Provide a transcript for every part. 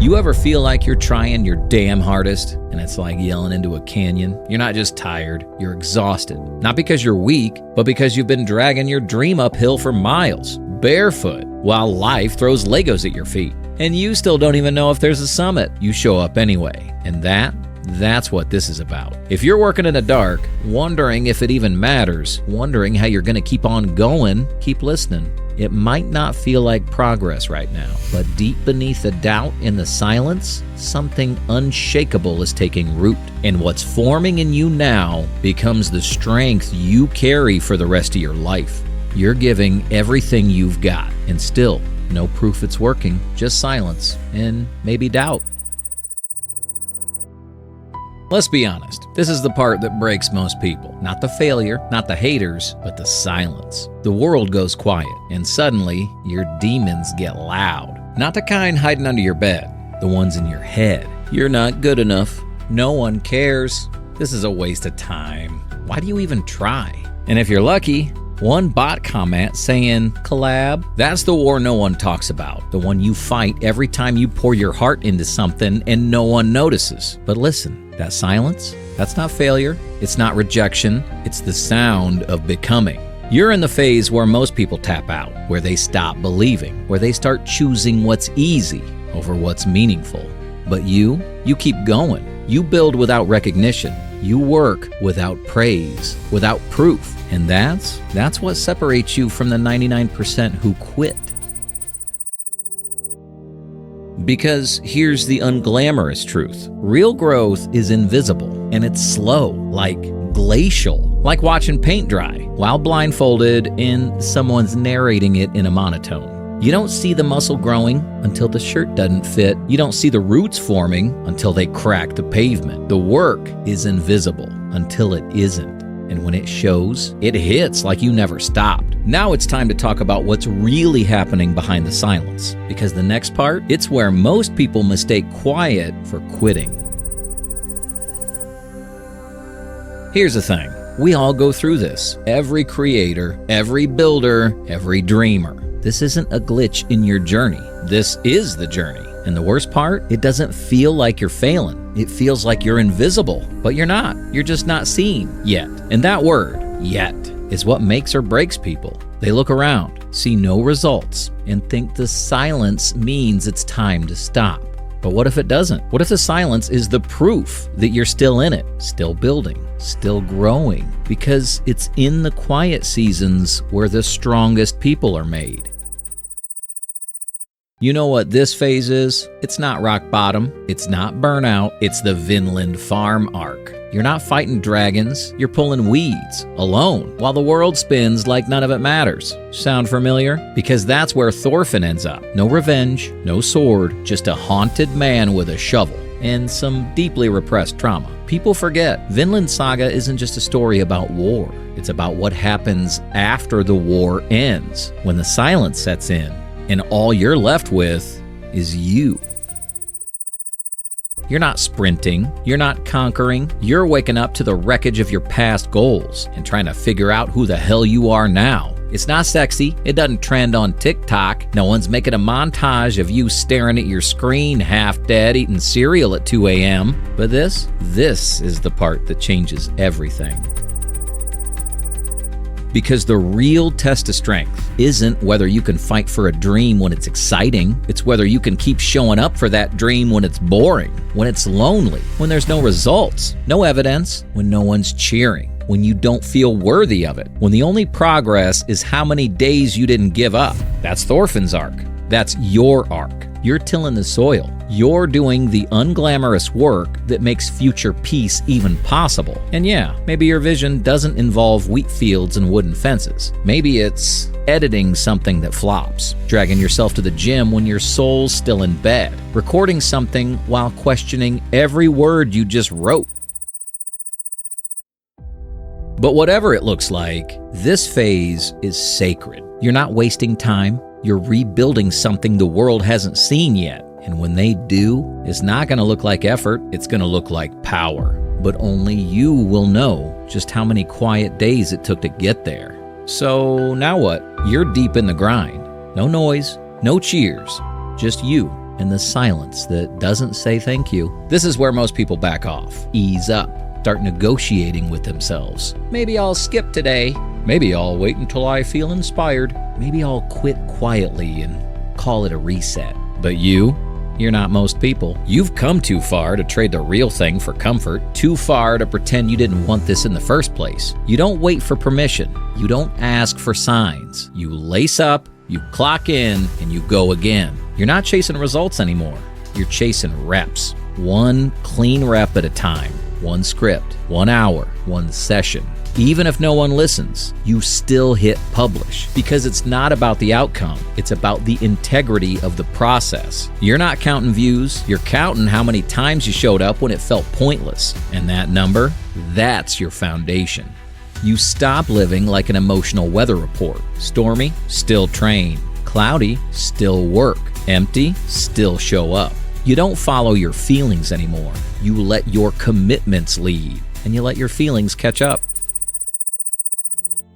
You ever feel like you're trying your damn hardest and it's like yelling into a canyon? You're not just tired, you're exhausted. Not because you're weak, but because you've been dragging your dream uphill for miles, barefoot, while life throws Legos at your feet. And you still don't even know if there's a summit. You show up anyway. And that's what this is about. If you're working in the dark, wondering if it even matters, wondering how you're going to keep on going, keep listening. It might not feel like progress right now, but deep beneath the doubt in the silence, something unshakable is taking root. And what's forming in you now becomes the strength you carry for the rest of your life. You're giving everything you've got, and still, no proof it's working, just silence and maybe doubt. Let's be honest, this is the part that breaks most people. Not the failure, not the haters, but the silence. The world goes quiet, and suddenly, your demons get loud. Not the kind hiding under your bed, the ones in your head. You're not good enough. No one cares. This is a waste of time. Why do you even try? And if you're lucky, one bot comment saying, collab, that's the war no one talks about. The one you fight every time you pour your heart into something and no one notices. But listen. That silence, that's not failure, it's not rejection, it's the sound of becoming. You're in the phase where most people tap out, where they stop believing, where they start choosing what's easy over what's meaningful. But you keep going. You build without recognition. You work without praise, without proof. And that's what separates you from the 99% who quit. Because here's the unglamorous truth. Real growth is invisible, and it's slow, like glacial, like watching paint dry while blindfolded and someone's narrating it in a monotone. You don't see the muscle growing until the shirt doesn't fit. You don't see the roots forming until they crack the pavement. The work is invisible until it isn't. And when it shows, it hits like you never stopped. Now it's time to talk about what's really happening behind the silence. Because the next part, it's where most people mistake quiet for quitting. Here's the thing. We all go through this. Every creator, every builder, every dreamer. This isn't a glitch in your journey. This is the journey. And the worst part, it doesn't feel like you're failing. It feels like you're invisible, but you're not. You're just not seen yet. And that word, yet, is what makes or breaks people. They look around, see no results, and think the silence means it's time to stop. But what if it doesn't? What if the silence is the proof that you're still in it, still building, still growing? Because it's in the quiet seasons where the strongest people are made. You know what this phase is? It's not rock bottom, it's not burnout, it's the Vinland Farm arc. You're not fighting dragons, you're pulling weeds, alone, while the world spins like none of it matters. Sound familiar? Because that's where Thorfinn ends up. No revenge, no sword, just a haunted man with a shovel, and some deeply repressed trauma. People forget, Vinland Saga isn't just a story about war. It's about what happens after the war ends, when the silence sets in. And all you're left with is you. You're not sprinting, you're not conquering, you're waking up to the wreckage of your past goals and trying to figure out who the hell you are now. It's not sexy, it doesn't trend on TikTok, no one's making a montage of you staring at your screen half dead eating cereal at 2 a.m. But this is the part that changes everything. Because the real test of strength isn't whether you can fight for a dream when it's exciting. It's whether you can keep showing up for that dream when it's boring, when it's lonely, when there's no results, no evidence, when no one's cheering, when you don't feel worthy of it, when the only progress is how many days you didn't give up. That's Thorfinn's arc. That's your arc. You're tilling the soil. You're doing the unglamorous work that makes future peace even possible. And yeah, maybe your vision doesn't involve wheat fields and wooden fences. Maybe it's editing something that flops, dragging yourself to the gym when your soul's still in bed, recording something while questioning every word you just wrote. But whatever it looks like, this phase is sacred. You're not wasting time. You're rebuilding something the world hasn't seen yet. And when they do, it's not going to look like effort, it's going to look like power. But only you will know just how many quiet days it took to get there. So now what? You're deep in the grind. No noise, no cheers, just you and the silence that doesn't say thank you. This is where most people back off, ease up, start negotiating with themselves. Maybe I'll skip today. Maybe I'll wait until I feel inspired. Maybe I'll quit quietly and call it a reset. But you're not most people. You've come too far to trade the real thing for comfort, too far to pretend you didn't want this in the first place. You don't wait for permission. You don't ask for signs. You lace up, you clock in, and you go again. You're not chasing results anymore. You're chasing reps. One clean rep at a time. One script, 1 hour, one session. Even if no one listens, you still hit publish because it's not about the outcome. It's about the integrity of the process. You're not counting views. You're counting how many times you showed up when it felt pointless. And that number, that's your foundation. You stop living like an emotional weather report. Stormy, still train. Cloudy, still work. Empty, still show up. You don't follow your feelings anymore. You let your commitments lead, and you let your feelings catch up.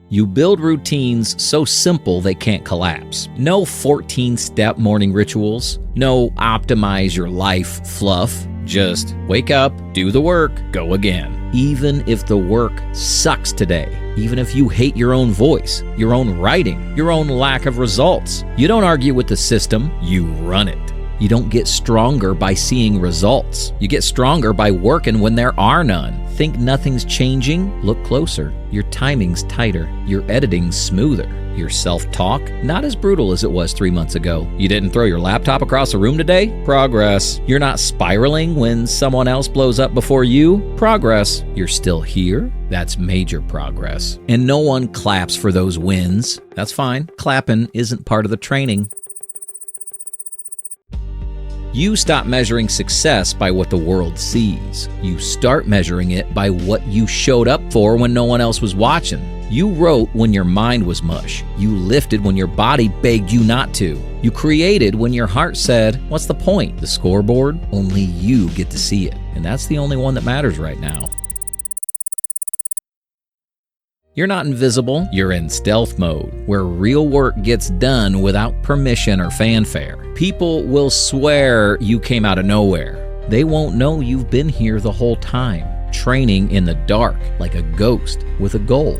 You build routines so simple they can't collapse. No 14-step morning rituals. No optimize your life fluff. Just wake up, do the work, go again. Even if the work sucks today. Even if you hate your own voice, your own writing, your own lack of results. You don't argue with the system, you run it. You don't get stronger by seeing results. You get stronger by working when there are none. Think nothing's changing? Look closer. Your timing's tighter. Your editing's smoother. Your self-talk, not as brutal as it was 3 months ago. You didn't throw your laptop across the room today? Progress. You're not spiraling when someone else blows up before you? Progress. You're still here? That's major progress. And no one claps for those wins. That's fine. Clapping isn't part of the training. You stop measuring success by what the world sees. You start measuring it by what you showed up for when no one else was watching. You wrote when your mind was mush. You lifted when your body begged you not to. You created when your heart said, "What's the point?" The scoreboard, only you get to see it. And that's the only one that matters right now. You're not invisible, you're in stealth mode, where real work gets done without permission or fanfare. People will swear you came out of nowhere. They won't know you've been here the whole time, training in the dark like a ghost with a goal.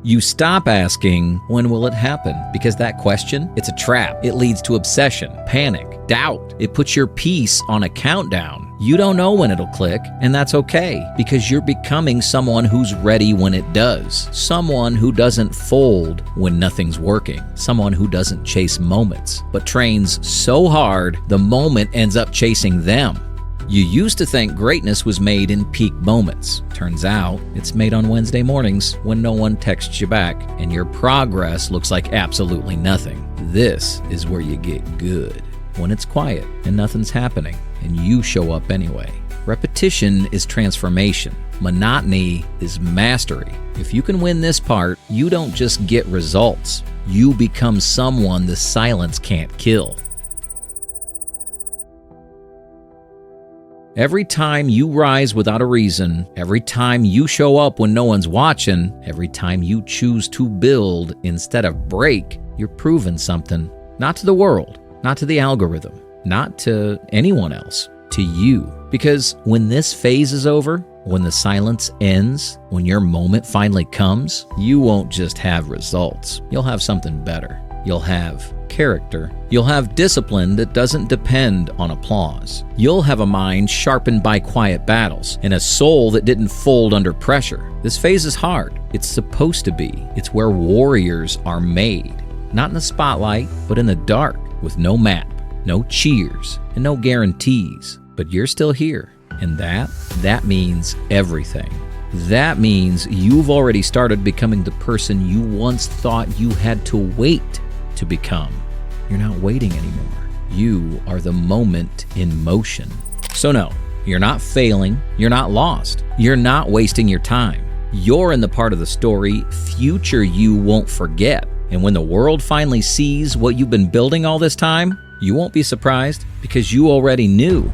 You stop asking, when will it happen? Because that question, it's a trap. It leads to obsession, panic, doubt. It puts your peace on a countdown. You don't know when it'll click, and that's okay, because you're becoming someone who's ready when it does. Someone who doesn't fold when nothing's working. Someone who doesn't chase moments, but trains so hard, the moment ends up chasing them. You used to think greatness was made in peak moments. Turns out, it's made on Wednesday mornings when no one texts you back, and your progress looks like absolutely nothing. This is where you get good. When it's quiet and nothing's happening, and you show up anyway. Repetition is transformation. Monotony is mastery. If you can win this part, you don't just get results. You become someone the silence can't kill. Every time you rise without a reason, every time you show up when no one's watching, every time you choose to build instead of break, you're proving something. Not to the world, not to the algorithm, not to anyone else, to you. Because when this phase is over, when the silence ends, when your moment finally comes, you won't just have results. You'll have something better. You'll have character. You'll have discipline that doesn't depend on applause. You'll have a mind sharpened by quiet battles and a soul that didn't fold under pressure. This phase is hard. It's supposed to be. It's where warriors are made. Not in the spotlight, but in the dark, with no map, no cheers, and no guarantees. But you're still here. And that means everything. That means you've already started becoming the person you once thought you had to wait to become. You're not waiting anymore. You are the moment in motion. So no, you're not failing. You're not lost. You're not wasting your time. You're in the part of the story future you won't forget. And when the world finally sees what you've been building all this time, you won't be surprised because you already knew.